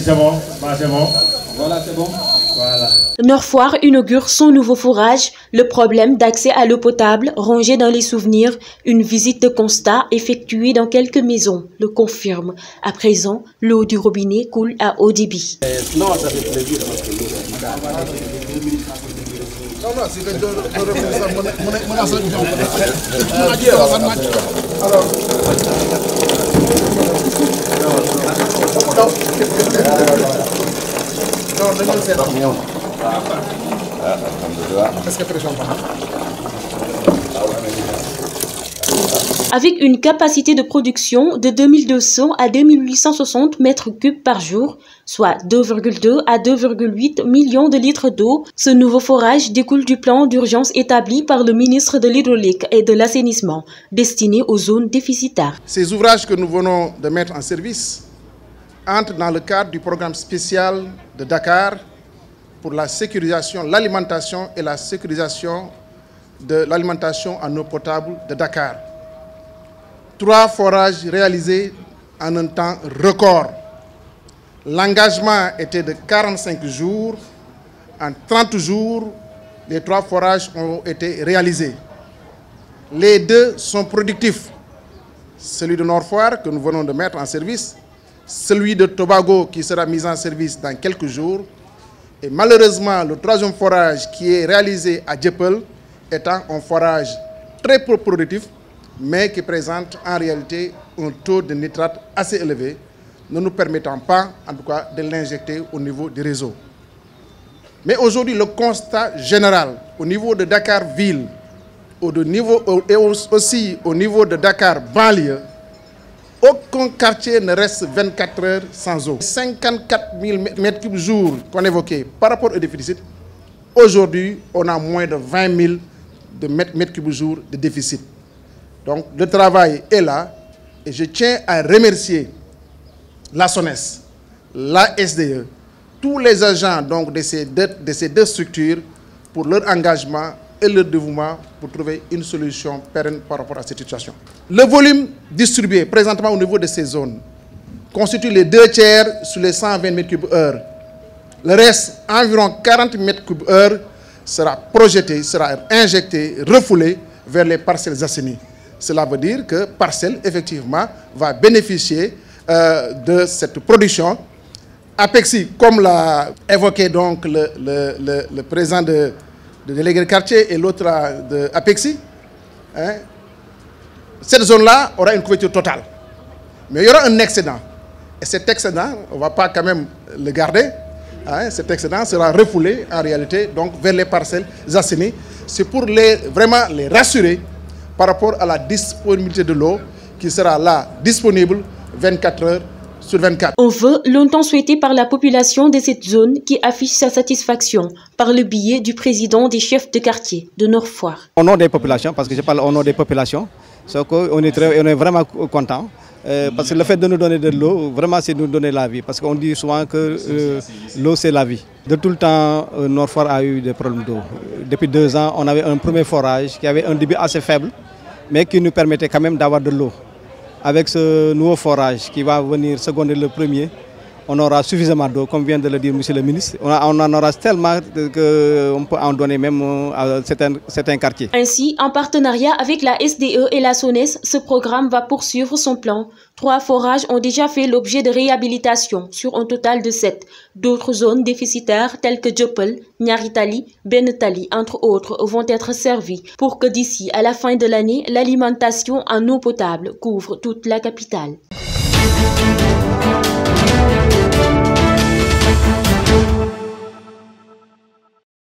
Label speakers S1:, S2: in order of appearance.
S1: c'est bon, c'est bon.
S2: Voilà, c'est bon.
S1: Voilà.
S3: Nord Foire inaugure son nouveau forage. Le problème d'accès à l'eau potable, rangé dans les souvenirs, une visite de constat effectuée dans quelques maisons le confirme. À présent, l'eau du robinet coule à haut débit.
S2: Non, ça fait plaisir parce que l'eau.
S4: Non, c'est que
S3: Avec une capacité de production de 2200 à 2860 mètres cubes par jour, soit 2,2 à 2,8 millions de litres d'eau, ce nouveau forage découle du plan d'urgence établi par le ministre de l'Hydraulique et de l'Assainissement, destiné aux zones déficitaires.
S4: Ces ouvrages que nous venons de mettre en service entrent dans le cadre du programme spécial de Dakar pour la sécurisation, l'alimentation et la sécurisation de l'alimentation en eau potable de Dakar. 3 forages réalisés en un temps record. L'engagement était de 45 jours. En 30 jours, les 3 forages ont été réalisés. Les 2 sont productifs. Celui de Nord Foire que nous venons de mettre en service, celui de Tobago qui sera mis en service dans quelques jours, et malheureusement le 3e forage qui est réalisé à Dieuppeul étant un forage très peu productif, mais qui présente en réalité un taux de nitrate assez élevé, ne nous permettant pas, en tout cas, de l'injecter au niveau du réseau. Mais aujourd'hui, le constat général, au niveau de Dakar-Ville, et aussi au niveau de Dakar-Banlieue, aucun quartier ne reste 24 heures sans eau. 54 000 m3 jour qu'on évoquait par rapport au déficit, aujourd'hui, on a moins de 20 000 m3 jour de déficit. Donc le travail est là et je tiens à remercier la SONES, la SDE, tous les agents donc, de ces deux structures pour leur engagement et leur dévouement pour trouver une solution pérenne par rapport à cette situation. Le volume distribué présentement au niveau de ces zones constitue les 2/3 sur les 120 m3/h. Le reste, environ 40 m3/h, sera projeté, sera injecté, refoulé vers les parcelles assainies. Cela veut dire que Parcelles, effectivement, va bénéficier de cette production. Apexi, comme l'a évoqué donc le président de délégué de quartier et l'autre de Apexi, hein, cette zone-là aura une couverture totale. Mais il y aura un excédent. Et cet excédent, on ne va pas quand même le garder. Hein, cet excédent sera refoulé en réalité donc, vers les parcelles assainies. C'est pour vraiment les rassurer par rapport à la disponibilité de l'eau qui sera là, disponible 24 heures sur 24.
S3: Un vœu longtemps souhaité par la population de cette zone qui affiche sa satisfaction par le biais du président des chefs de quartier de Nord Foire.
S2: Au nom des populations, parce que je parle au nom des populations, on est vraiment contents. Parce que le fait de nous donner de l'eau, vraiment c'est nous donner la vie. Parce qu'on dit souvent que l'eau c'est la vie. De tout le temps, Nord Foire a eu des problèmes d'eau. Depuis 2 ans, on avait un premier forage qui avait un débit assez faible, mais qui nous permettait quand même d'avoir de l'eau. Avec ce nouveau forage qui va venir seconder le premier, on aura suffisamment d'eau, comme vient de le dire monsieur le ministre. On en aura tellement qu'on peut en donner même à certains quartiers.
S3: Ainsi, en partenariat avec la SDE et la SONES, ce programme va poursuivre son plan. 3 forages ont déjà fait l'objet de réhabilitation sur un total de 7. D'autres zones déficitaires telles que Dieuppeul, Niaritali, Benetali, entre autres, vont être servies pour que d'ici à la fin de l'année, l'alimentation en eau potable couvre toute la capitale.